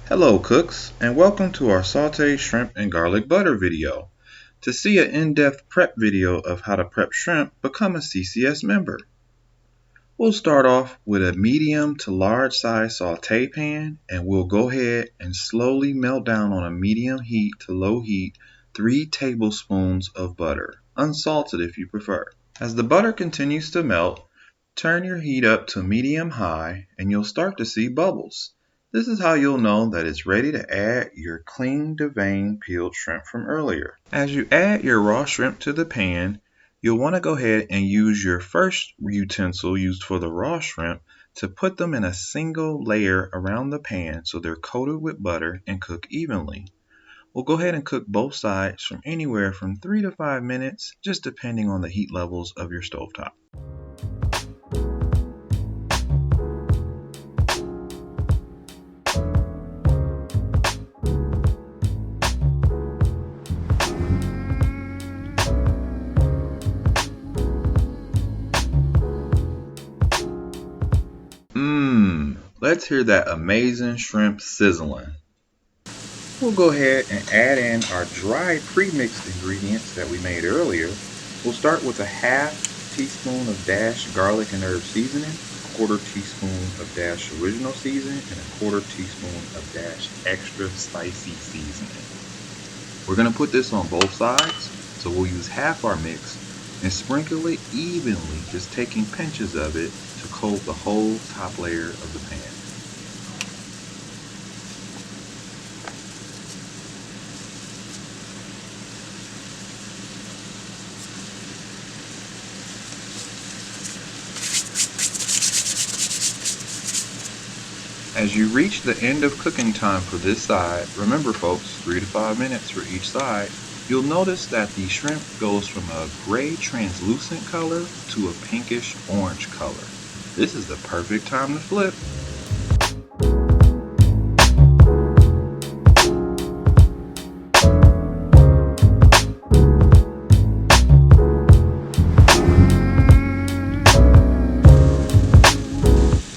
Hello cooks, and welcome to our sauteed shrimp and garlic butter video. To see an in-depth prep video of how to prep shrimp, become a CCS member. We'll start off with a medium to large size saute pan, and we'll go ahead and slowly melt down on a medium heat to low heat 3 tablespoons of butter, unsalted if you prefer. As the butter continues to melt, turn your heat up to medium high and you'll start to see bubbles. This is how you'll know that it's ready to add your clean deveined peeled shrimp from earlier. As you add your raw shrimp to the pan, you'll want to go ahead and use your first utensil used for the raw shrimp to put them in a single layer around the pan so they're coated with butter and cook evenly. We'll go ahead and cook both sides from anywhere from 3 to 5 minutes, just depending on the heat levels of your stovetop. Let's hear that amazing shrimp sizzling. We'll go ahead and add in our dry pre-mixed ingredients that we made earlier. We'll start with a half teaspoon of Dash garlic and herb seasoning, a quarter teaspoon of Dash original seasoning, and a quarter teaspoon of Dash extra spicy seasoning. We're going to put this on both sides, so we'll use half our mix and sprinkle it evenly, just taking pinches of it to coat the whole top layer of the pan. As you reach the end of cooking time for this side, remember folks, 3 to 5 minutes for each side, you'll notice that the shrimp goes from a gray translucent color to a pinkish orange color. This is the perfect time to flip.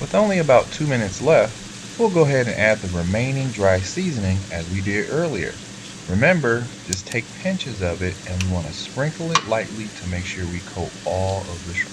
With only about 2 minutes left, we'll go ahead and add the remaining dry seasoning as we did earlier. Remember, just take pinches of it and we want to sprinkle it lightly to make sure we coat all of the shrimp.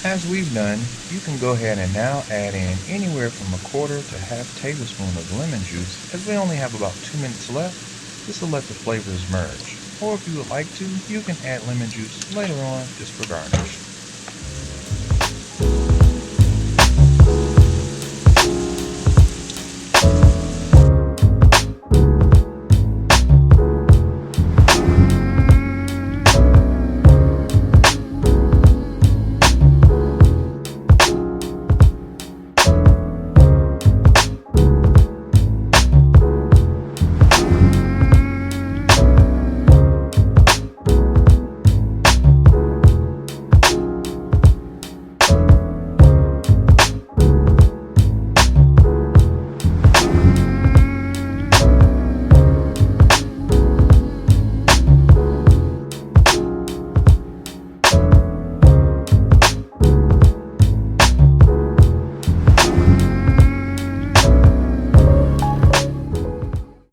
As we've done, you can go ahead and now add in anywhere from a quarter to half tablespoon of lemon juice, as we only have about 2 minutes left. This will let the flavors merge. Or if you would like to, you can add lemon juice later on just for garnish.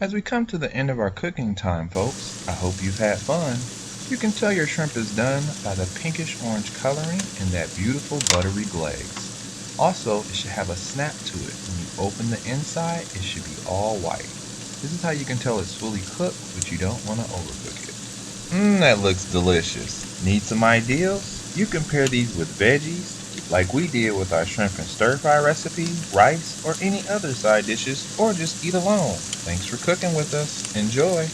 As we come to the end of our cooking time, folks, I hope you've had fun. You can tell your shrimp is done by the pinkish orange coloring and that beautiful buttery glaze. Also, it should have a snap to it. When you open the inside, it should be all white. This is how you can tell it's fully cooked, but you don't want to overcook it. That looks delicious. Need some ideas? You can pair these with veggies, like we did with our shrimp and stir fry recipe, rice, or any other side dishes, or just eat alone. Thanks for cooking with us. Enjoy!